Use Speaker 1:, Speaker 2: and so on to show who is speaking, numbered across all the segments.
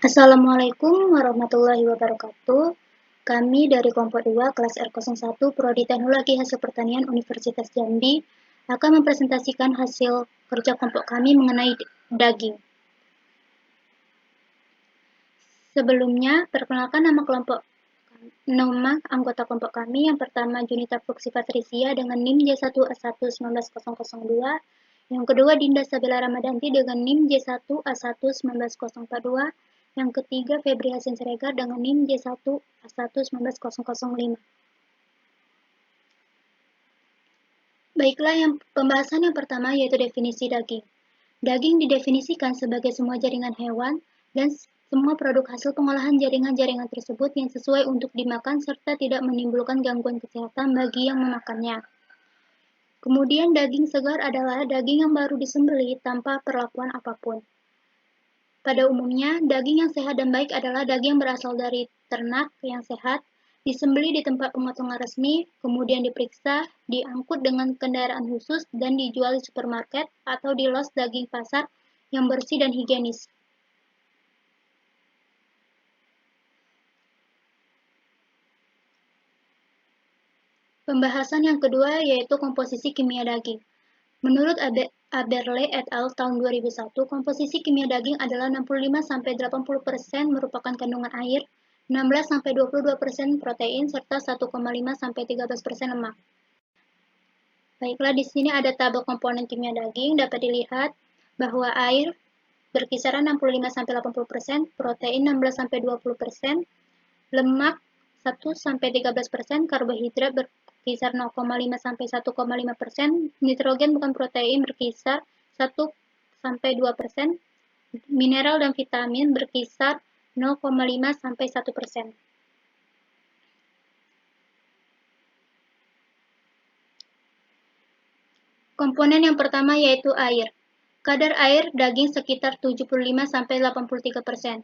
Speaker 1: Assalamualaikum warahmatullahi wabarakatuh. Kami dari kelompok 2 kelas R01 Prodi Teknologi Hasil Pertanian Universitas Jambi akan mempresentasikan hasil kerja kelompok kami mengenai daging. Sebelumnya, perkenalkan nama anggota kelompok kami. Yang pertama Junita Fuksi Patricia dengan NIM J1A1 19002. Yang kedua Dinda Sabila Ramadanti dengan NIM J1A1 19042. Yang ketiga Febri Hasan Siregar dengan NIM J1A1 19005. Baiklah, pembahasan yang pertama yaitu definisi daging. Daging didefinisikan sebagai semua jaringan hewan dan semua produk hasil pengolahan jaringan-jaringan tersebut yang sesuai untuk dimakan serta tidak menimbulkan gangguan kesehatan bagi yang memakannya. Kemudian daging segar adalah daging yang baru disembelih tanpa perlakuan apapun. Pada umumnya, daging yang sehat dan baik adalah daging yang berasal dari ternak yang sehat, disembelih di tempat pemotongan resmi, kemudian diperiksa, diangkut dengan kendaraan khusus, dan dijual di supermarket atau di los daging pasar yang bersih dan higienis. Pembahasan yang kedua yaitu komposisi kimia daging. Menurut Aberle et al. Tahun 2001, komposisi kimia daging adalah 65–80% merupakan kandungan air, 16–22% protein, serta 1,5–13% lemak. Baiklah, di sini ada tabel komponen kimia daging. Dapat dilihat bahwa air berkisaran 65–80%, protein 16–20%, lemak 1–13%, karbohidrat berkisar 0,5–1,5%, nitrogen bukan protein berkisar 1–2%, mineral dan vitamin berkisar 0,5–1%. Komponen yang pertama yaitu air. Kadar air daging sekitar 75–83%.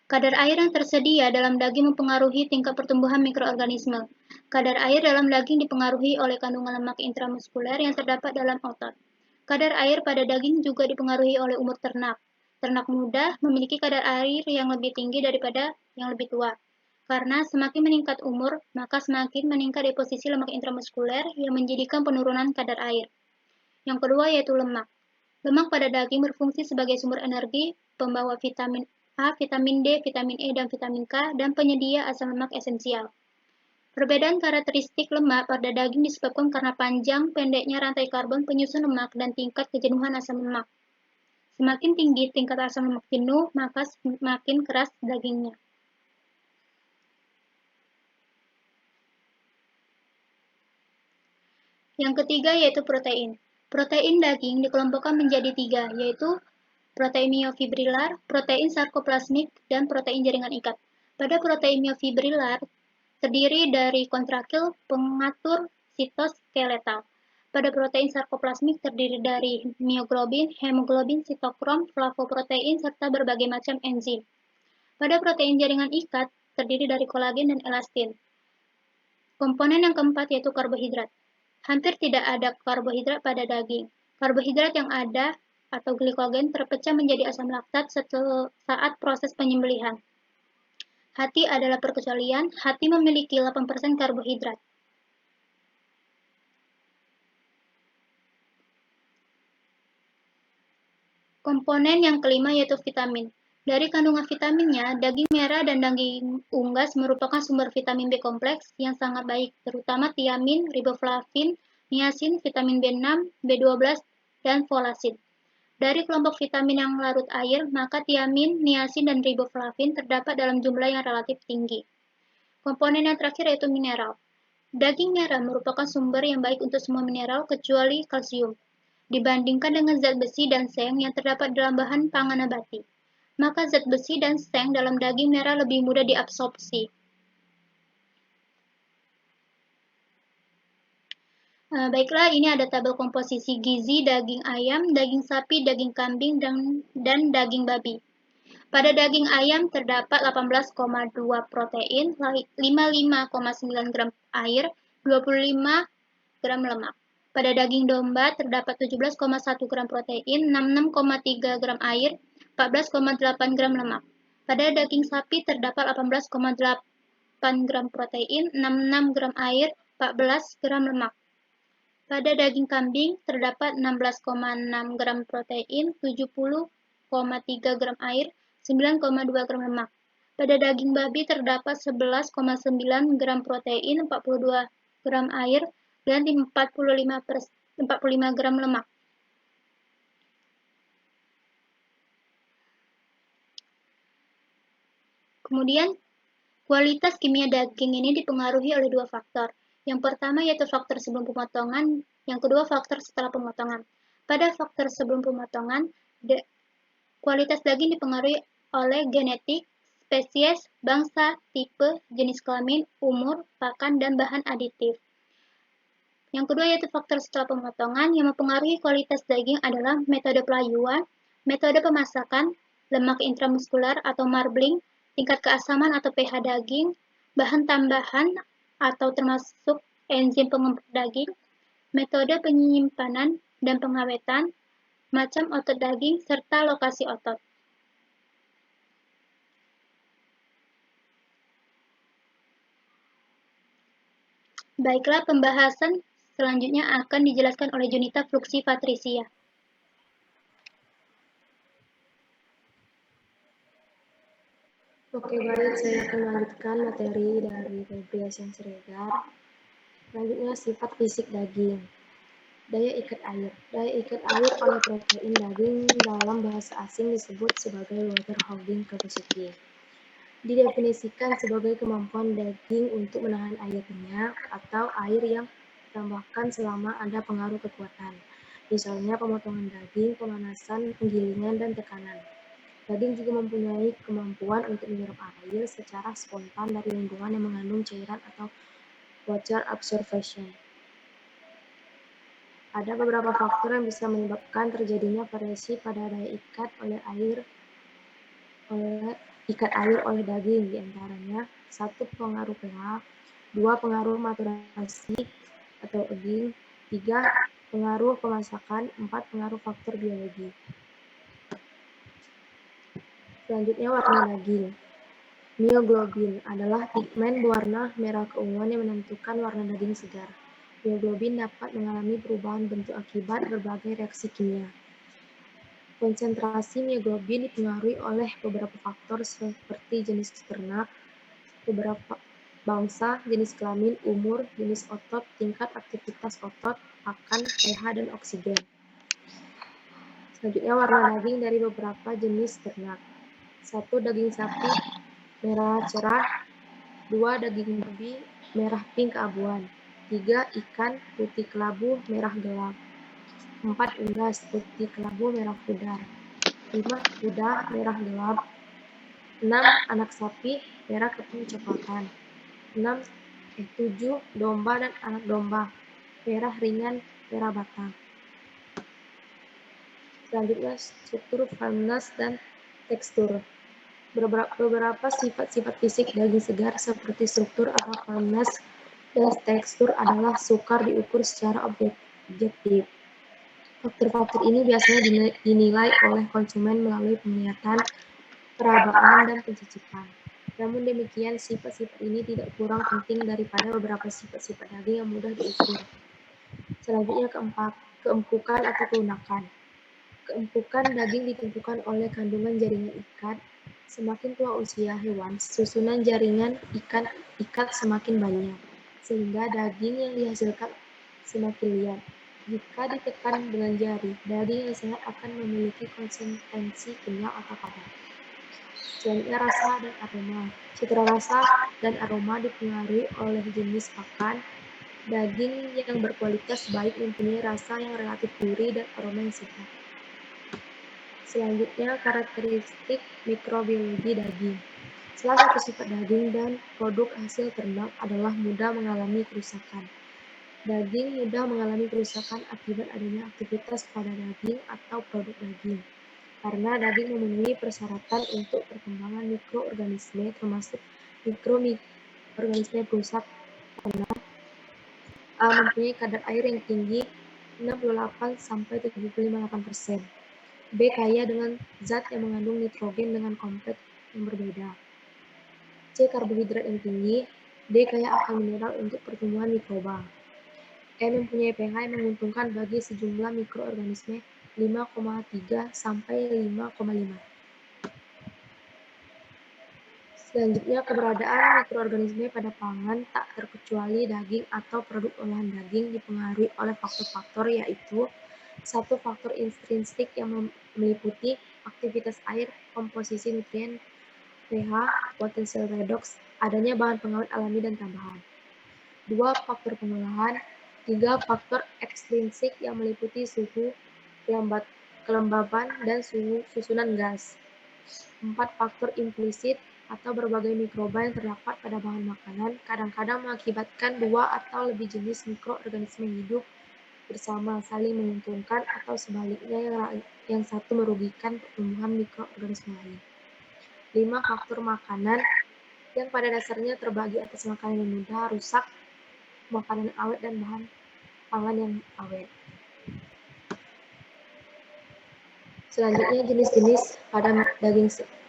Speaker 1: Kadar air yang tersedia dalam daging mempengaruhi tingkat pertumbuhan mikroorganisme. Kadar air dalam daging dipengaruhi oleh kandungan lemak intramuskuler yang terdapat dalam otot. Kadar air pada daging juga dipengaruhi oleh umur ternak. Ternak muda memiliki kadar air yang lebih tinggi daripada yang lebih tua. Karena semakin meningkat umur, maka semakin meningkat deposisi lemak intramuskuler yang menjadikan penurunan kadar air. Yang kedua yaitu lemak. Lemak pada daging berfungsi sebagai sumber energi, pembawa vitamin A, vitamin D, vitamin E, dan vitamin K, dan penyedia asam lemak esensial. Perbedaan karakteristik lemak pada daging disebabkan karena panjang pendeknya rantai karbon penyusun lemak dan tingkat kejenuhan asam lemak. Semakin tinggi tingkat asam lemak jenuh, maka semakin keras dagingnya. Yang ketiga yaitu protein. Protein daging dikelompokkan menjadi 3, yaitu protein myofibrilar, protein sarkoplasmik, dan protein jaringan ikat. Pada protein myofibrilar terdiri dari kontraktil pengatur sitoskeletal. Pada protein sarkoplasmik terdiri dari mioglobin, hemoglobin, sitokrom, flavoprotein, serta berbagai macam enzim. Pada protein jaringan ikat terdiri dari kolagen dan elastin. Komponen yang keempat yaitu karbohidrat. Hampir tidak ada karbohidrat pada daging. Karbohidrat yang ada atau glikogen terpecah menjadi asam laktat saat proses penyembelihan. Hati adalah perkecualian, hati memiliki 8% karbohidrat. Komponen yang kelima yaitu vitamin. Dari kandungan vitaminnya, daging merah dan daging unggas merupakan sumber vitamin B kompleks yang sangat baik, terutama tiamin, riboflavin, niacin, vitamin B6, B12, dan folasid. Dari kelompok vitamin yang larut air, maka tiamin, niacin, dan riboflavin terdapat dalam jumlah yang relatif tinggi. Komponen yang terakhir yaitu mineral. Daging merah merupakan sumber yang baik untuk semua mineral kecuali kalsium, dibandingkan dengan zat besi dan seng yang terdapat dalam bahan pangan nabati. Maka zat besi dan seng dalam daging merah lebih mudah diabsorpsi. Baiklah, ini ada tabel komposisi gizi daging ayam, daging sapi, daging kambing, dan daging babi. Pada daging ayam terdapat 18,2 protein, 55,9 gram air, 25 gram lemak. Pada daging domba terdapat 17,1 gram protein, 66,3 gram air, 14,8 gram lemak. Pada daging sapi terdapat 18,8 gram protein, 66 gram air, 14 gram lemak. Pada daging kambing terdapat 16,6 gram protein, 70,3 gram air, 9,2 gram lemak. Pada daging babi terdapat 11,9 gram protein, 42 gram air, dan 45 gram lemak. Kemudian, kualitas kimia daging ini dipengaruhi oleh dua faktor. Yang pertama yaitu faktor sebelum pemotongan, yang kedua faktor setelah pemotongan. Pada faktor sebelum pemotongan, kualitas daging dipengaruhi oleh genetik, spesies, bangsa, tipe, jenis kelamin, umur, pakan, dan bahan aditif. Yang kedua yaitu faktor setelah pemotongan. Yang mempengaruhi kualitas daging adalah metode pelayuan, metode pemasakan, lemak intramuskuler atau marbling, tingkat keasaman atau pH daging, bahan tambahan atau termasuk enzim pengempur daging, metode penyimpanan dan pengawetan, macam otot daging, serta lokasi otot. Baiklah, pembahasan selanjutnya akan dijelaskan oleh Junita Fluxi Patricia.
Speaker 2: Oke, baik, saya akan melanjutkan materi dari Febrias yang Siregar. Selanjutnya, sifat fisik daging. Daya ikat air. Daya ikat air oleh protein daging dalam bahasa asing disebut sebagai water holding capacity. Didefinisikan sebagai kemampuan daging untuk menahan air minyak atau air yang ditambahkan selama ada pengaruh kekuatan. Misalnya pemotongan daging, pemanasan, penggilingan, dan tekanan. Daging juga mempunyai kemampuan untuk menyerap air secara spontan dari lingkungan yang mengandung cairan atau water absorption. Ada beberapa faktor yang bisa menyebabkan terjadinya variasi pada daya ikat air oleh daging, diantaranya 1. Pengaruh pH, 2. Pengaruh maturasi atau aging, 3. Pengaruh pemasakan, 4. Pengaruh faktor biologi. Selanjutnya, warna daging. Myoglobin adalah pigmen berwarna merah keunguan yang menentukan warna daging segar. Myoglobin dapat mengalami perubahan bentuk akibat berbagai reaksi kimia. Konsentrasi myoglobin dipengaruhi oleh beberapa faktor seperti jenis ternak, beberapa bangsa, jenis kelamin, umur, jenis otot, tingkat aktivitas otot, pakan, pH, dan oksigen. Selanjutnya, warna daging dari beberapa jenis ternak. 1. Daging sapi merah cerah, 2. Daging babi merah pink keabuan, 3. Ikan putih kelabu merah gelap, 4. Unggas putih kelabu merah pudar, 5. Kuda merah gelap, 6. Anak sapi merah kecoklatan, 7. Domba dan anak domba merah ringan merah bata. Selanjutnya, struktur, firmness, dan tekstur. Beberapa sifat-sifat fisik daging segar seperti struktur atau firmness dan tekstur adalah sukar diukur secara objektif. Faktor-faktor ini biasanya dinilai oleh konsumen melalui penglihatan, perabaan, dan pencicipan. Namun demikian, sifat-sifat ini tidak kurang penting daripada beberapa sifat-sifat daging yang mudah diukur. Selanjutnya, keempat, keempukan atau kelunakan. Keempukan daging ditentukan oleh kandungan jaringan ikat. Semakin tua usia hewan, susunan jaringan ikat semakin banyak, sehingga daging yang dihasilkan semakin liat. Jika ditekan dengan jari, daging yang sehat akan memiliki konsistensi kenyal atau padat. Selanjutnya, rasa dan aroma. Citra rasa dan aroma dipengaruhi oleh jenis pakan. Daging yang berkualitas baik mempunyai rasa yang relatif gurih dan aroma yang segar. Selanjutnya, karakteristik mikrobiologi daging. Salah satu sifat daging dan produk hasil ternak adalah mudah mengalami kerusakan. Daging mudah mengalami kerusakan akibat adanya aktivitas pada daging atau produk daging. Karena daging memenuhi persyaratan untuk perkembangan mikroorganisme, termasuk mikroorganisme perusak tanah, mempunyai kadar air yang tinggi 68-75%. B. Kaya dengan zat yang mengandung nitrogen dengan kompleks yang berbeda. C. Karbohidrat yang tinggi. D. Kaya akan mineral untuk pertumbuhan mikroba. E. Mempunyai pH yang menguntungkan bagi sejumlah mikroorganisme 5,3 sampai 5,5. Selanjutnya, keberadaan mikroorganisme pada pangan tak terkecuali daging atau produk olahan daging dipengaruhi oleh faktor-faktor yaitu 1. Faktor intrinsik yang meliputi aktivitas air, komposisi nutrien, pH, potensial redoks, adanya bahan pengawet alami dan tambahan. 2. Faktor pengolahan. 3. Faktor ekstrinsik yang meliputi suhu, kelembaban, dan susunan gas. 4. Faktor implisit atau berbagai mikroba yang terdapat pada bahan makanan kadang-kadang mengakibatkan 2 atau lebih jenis mikroorganisme hidup bersama saling menguntungkan atau sebaliknya yang satu merugikan pertumbuhan mikroorganisme lain. 5. Faktor makanan yang pada dasarnya terbagi atas makanan yang mudah rusak, makanan awet, dan bahan pangan yang awet. Selanjutnya, jenis-jenis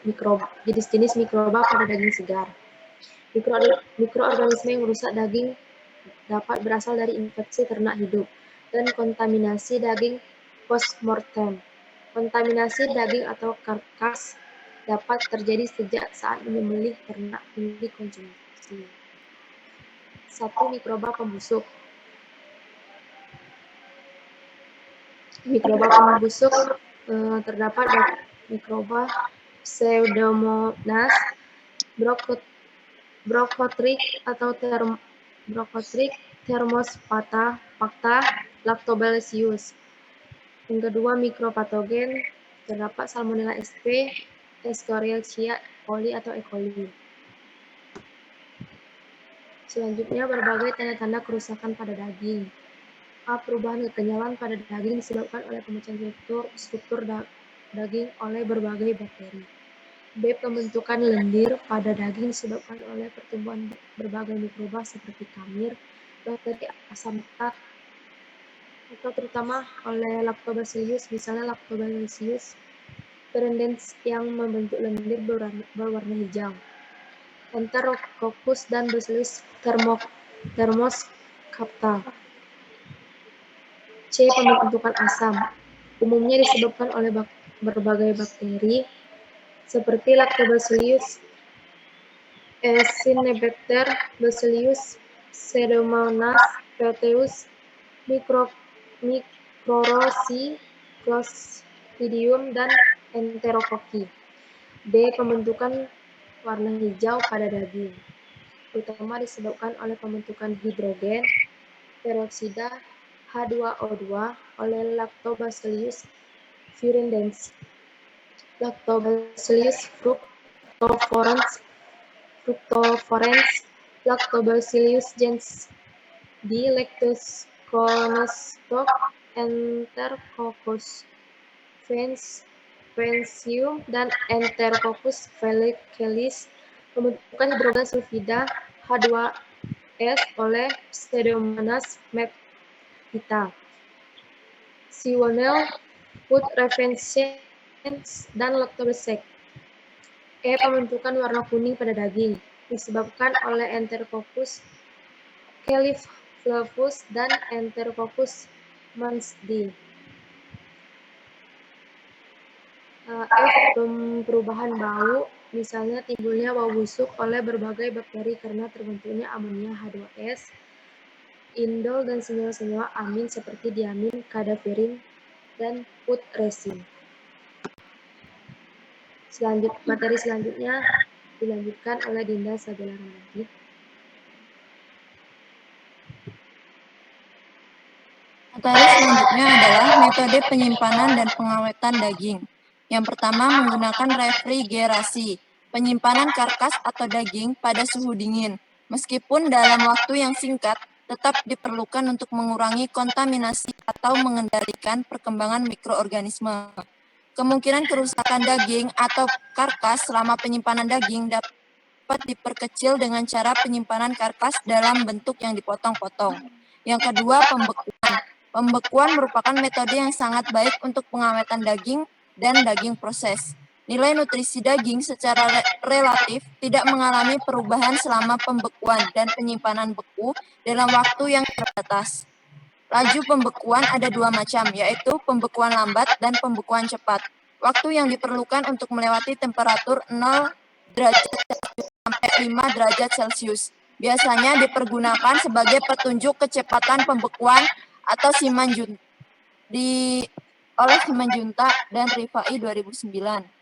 Speaker 2: mikroba pada daging segar. Mikroorganisme yang merusak daging dapat berasal dari infeksi ternak hidup dan kontaminasi daging postmortem. Kontaminasi daging atau karkas dapat terjadi sejak saat menyembelih ternak hingga dikonsumsi. 1. Mikroba pembusuk. Mikroba pembusuk terdapat mikroba Pseudomonas, Brocotric atau Brocotric thermospata, Lactobacillus. Yang kedua, mikropatogen terdapat Salmonella sp, Escherichia coli atau E. coli. Selanjutnya, berbagai tanda-tanda kerusakan pada daging. A. Perubahan kekenyalan pada daging disebabkan oleh pemecahan struktur daging oleh berbagai bakteri. B. Pembentukan lendir pada daging disebabkan oleh pertumbuhan berbagai mikroba seperti kamir, bakteri asam lemak, atau terutama oleh Lactobacillus, misalnya Lactobacillus parendens yang membentuk lendir berwarna hijau, Enterococcus dan Bacillus thermoskapta. C. Pembentukan asam, umumnya disebabkan oleh berbagai bakteri seperti Lactobacillus Acinetobacter, Bacillus Pseudomonas, Proteus microrhizae, Clostridium, dan Enterococci. D. Pembentukan warna hijau pada daging, terutama disebabkan oleh pembentukan hidrogen peroksida H2O2 oleh Lactobacillus viridans, Lactobacillus fructiforans, Lactobacillus gens D. Lactobacillus Enterococcus faecium, dan Enterococcus faecalis. Pembentukan hidrogen sulfida H2S oleh Pseudomonas mephitta, Cyanol, Wood Referens, dan Lactobacillus. E. Pembentukan warna kuning pada daging disebabkan oleh Enterococcus cauliflavus dan Enterococcus mansdi. F. Perubahan bau, misalnya timbulnya bau busuk oleh berbagai bakteri karena terbentuknya amonia H2S, indol, dan senyawa-senyawa amin seperti diamin, kadaverin, dan putrescin. Materi selanjutnya dilanjutkan oleh Dinda Sabella Ramadi.
Speaker 3: Materi selanjutnya adalah metode penyimpanan dan pengawetan daging. Yang pertama, menggunakan refrigerasi, penyimpanan karkas atau daging pada suhu dingin. Meskipun dalam waktu yang singkat, tetap diperlukan untuk mengurangi kontaminasi atau mengendalikan perkembangan mikroorganisme. Kemungkinan kerusakan daging atau karkas selama penyimpanan daging dapat diperkecil dengan cara penyimpanan karkas dalam bentuk yang dipotong-potong. Yang kedua, pembekuan. Pembekuan merupakan metode yang sangat baik untuk pengawetan daging dan daging proses. Nilai nutrisi daging secara relatif tidak mengalami perubahan selama pembekuan dan penyimpanan beku dalam waktu yang terbatas. Laju pembekuan ada dua macam, yaitu pembekuan lambat dan pembekuan cepat. Waktu yang diperlukan untuk melewati temperatur 0 derajat Celcius sampai 5 derajat Celcius biasanya dipergunakan sebagai petunjuk kecepatan pembekuan atau oleh Simanjuntak dan Rifai 2009.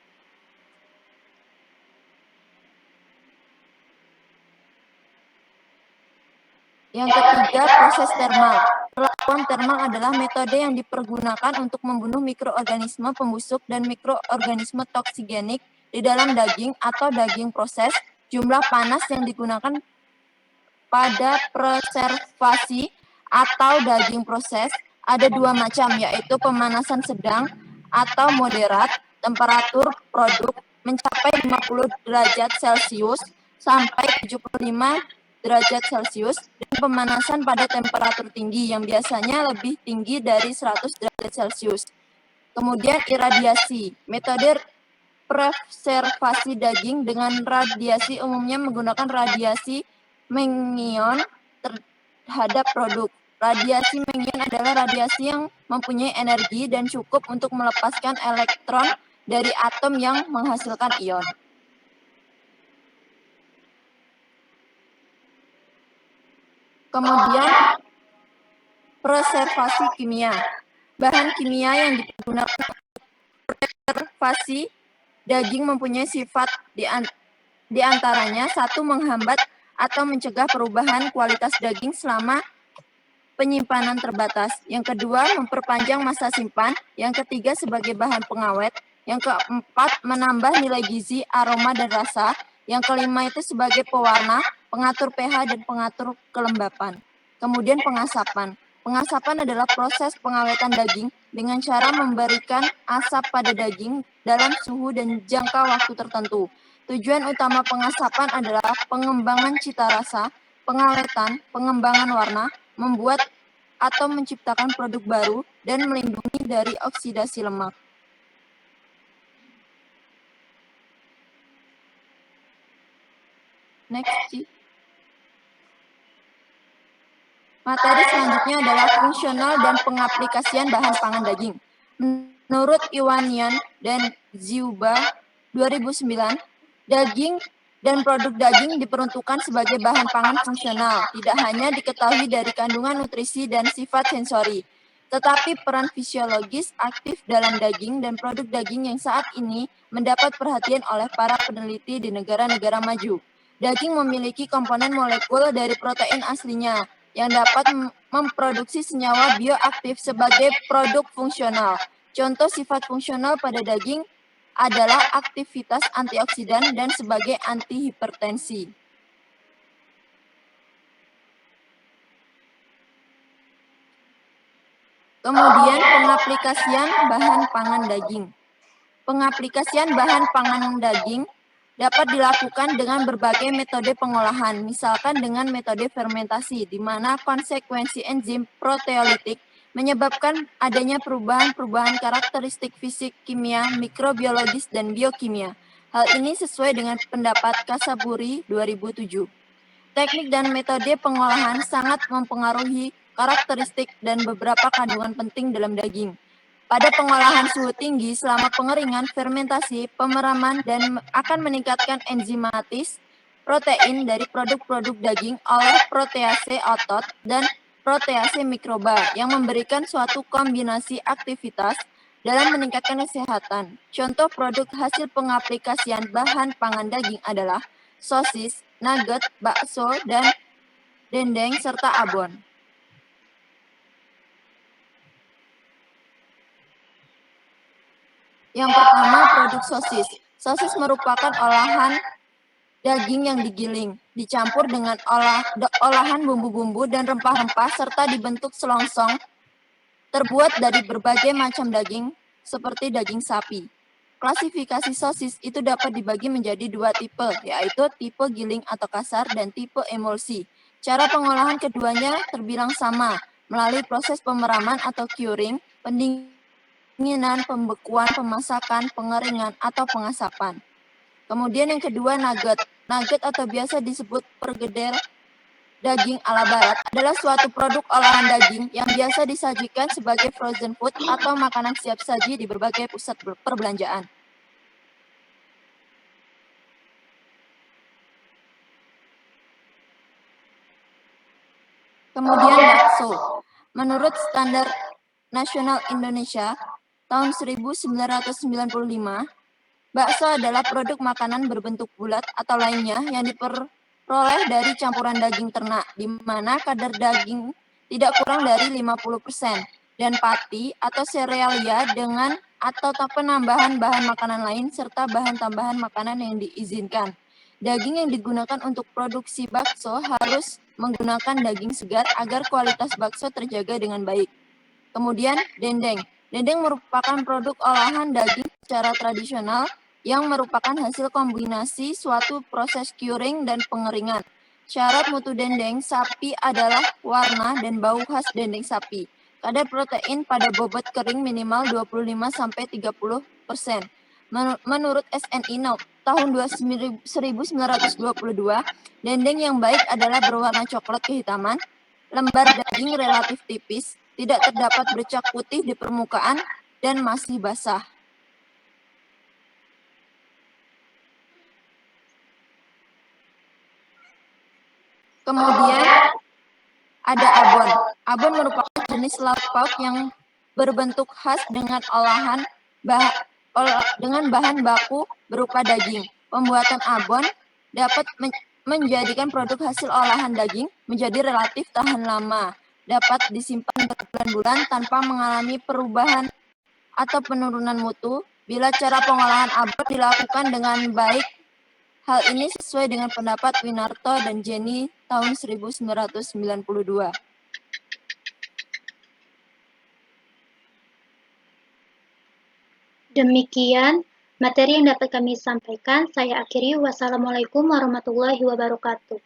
Speaker 3: Yang ketiga, proses termal. Perlakuan termal adalah metode yang dipergunakan untuk membunuh mikroorganisme pembusuk dan mikroorganisme toksigenik di dalam daging atau daging proses. Jumlah panas yang digunakan pada preservasi atau daging proses ada dua macam, yaitu pemanasan sedang atau moderat. Temperatur produk mencapai 50 derajat Celcius sampai 75 derajat Celcius, dan pemanasan pada temperatur tinggi yang biasanya lebih tinggi dari 100 derajat Celcius. Kemudian iradiasi. Metode preservasi daging dengan radiasi umumnya menggunakan radiasi mengion terhadap produk. Radiasi mengion adalah radiasi yang mempunyai energi dan cukup untuk melepaskan elektron dari atom yang menghasilkan ion. Kemudian, preservasi kimia. Bahan kimia yang digunakan untuk preservasi daging mempunyai sifat di antaranya: satu, menghambat atau mencegah perubahan kualitas daging selama penyimpanan terbatas. Yang kedua, memperpanjang masa simpan. Yang ketiga, sebagai bahan pengawet. Yang keempat, menambah nilai gizi, aroma, dan rasa. Yang kelima itu sebagai pewarna, pengatur pH, dan pengatur kelembapan. Kemudian pengasapan. Pengasapan adalah proses pengawetan daging dengan cara memberikan asap pada daging dalam suhu dan jangka waktu tertentu. Tujuan utama pengasapan adalah pengembangan cita rasa, pengawetan, pengembangan warna, membuat atau menciptakan produk baru, dan melindungi dari oksidasi lemak. Next, Ci. Materi selanjutnya adalah fungsional dan pengaplikasian bahan pangan daging. Menurut Iwanian dan Ziuba 2009, daging dan produk daging diperuntukkan sebagai bahan pangan fungsional, tidak hanya diketahui dari kandungan nutrisi dan sifat sensori, tetapi peran fisiologis aktif dalam daging dan produk daging yang saat ini mendapat perhatian oleh para peneliti di negara-negara maju. Daging memiliki komponen molekul dari protein aslinya yang dapat memproduksi senyawa bioaktif sebagai produk fungsional. Contoh sifat fungsional pada daging adalah aktivitas antioksidan dan sebagai antihipertensi. Kemudian pengaplikasian bahan pangan daging. Pengaplikasian bahan pangan daging dapat dilakukan dengan berbagai metode pengolahan, misalkan dengan metode fermentasi, di mana konsekuensi enzim proteolitik menyebabkan adanya perubahan-perubahan karakteristik fisik, kimia, mikrobiologis, dan biokimia. Hal ini sesuai dengan pendapat Kasaburi 2007. Teknik dan metode pengolahan sangat mempengaruhi karakteristik dan beberapa kandungan penting dalam daging. Pada pengolahan suhu tinggi selama pengeringan, fermentasi, pemeraman, dan akan meningkatkan enzimatis protein dari produk-produk daging oleh protease otot dan protease mikroba yang memberikan suatu kombinasi aktivitas dalam meningkatkan kesehatan. Contoh produk hasil pengaplikasian bahan pangan daging adalah sosis, nugget, bakso, dan dendeng, serta abon. Yang pertama, produk sosis. Sosis merupakan olahan daging yang digiling, dicampur dengan olahan bumbu-bumbu dan rempah-rempah, serta dibentuk selongsong, terbuat dari berbagai macam daging, seperti daging sapi. Klasifikasi sosis itu dapat dibagi menjadi dua tipe, yaitu tipe giling atau kasar dan tipe emulsi. Cara pengolahan keduanya terbilang sama, melalui proses pemeraman atau curing, pendinginan, pendinginan, pembekuan, pemasakan, pengeringan, atau pengasapan. Kemudian yang kedua, nugget. Nugget atau biasa disebut pergedel daging ala barat adalah suatu produk olahan daging yang biasa disajikan sebagai frozen food atau makanan siap saji di berbagai pusat perbelanjaan. Kemudian bakso. Menurut Standar Nasional Indonesia tahun 1995, bakso adalah produk makanan berbentuk bulat atau lainnya yang diperoleh dari campuran daging ternak, di mana kadar daging tidak kurang dari 50%, dan pati atau serealia dengan atau penambahan bahan makanan lain, serta bahan tambahan makanan yang diizinkan. Daging yang digunakan untuk produksi bakso harus menggunakan daging segar agar kualitas bakso terjaga dengan baik. Kemudian, dendeng. Dendeng merupakan produk olahan daging secara tradisional yang merupakan hasil kombinasi suatu proses curing dan pengeringan. Syarat mutu dendeng sapi adalah warna dan bau khas dendeng sapi. Kadar protein pada bobot kering minimal 25-30%. Menurut SNI tahun 1922, dendeng yang baik adalah berwarna coklat kehitaman, lembar daging relatif tipis, tidak terdapat bercak putih di permukaan, dan masih basah. Kemudian ada abon. Abon merupakan jenis lauk pauk yang berbentuk khas dengan bahan baku berupa daging. Pembuatan abon dapat menjadikan produk hasil olahan daging menjadi relatif tahan lama, dapat disimpan berbulan-bulan tanpa mengalami perubahan atau penurunan mutu bila cara pengolahan abon dilakukan dengan baik. Hal ini sesuai dengan pendapat Winarto dan Jenny tahun 1992.
Speaker 1: Demikian materi yang dapat kami sampaikan. Saya akhiri. Wassalamualaikum warahmatullahi wabarakatuh.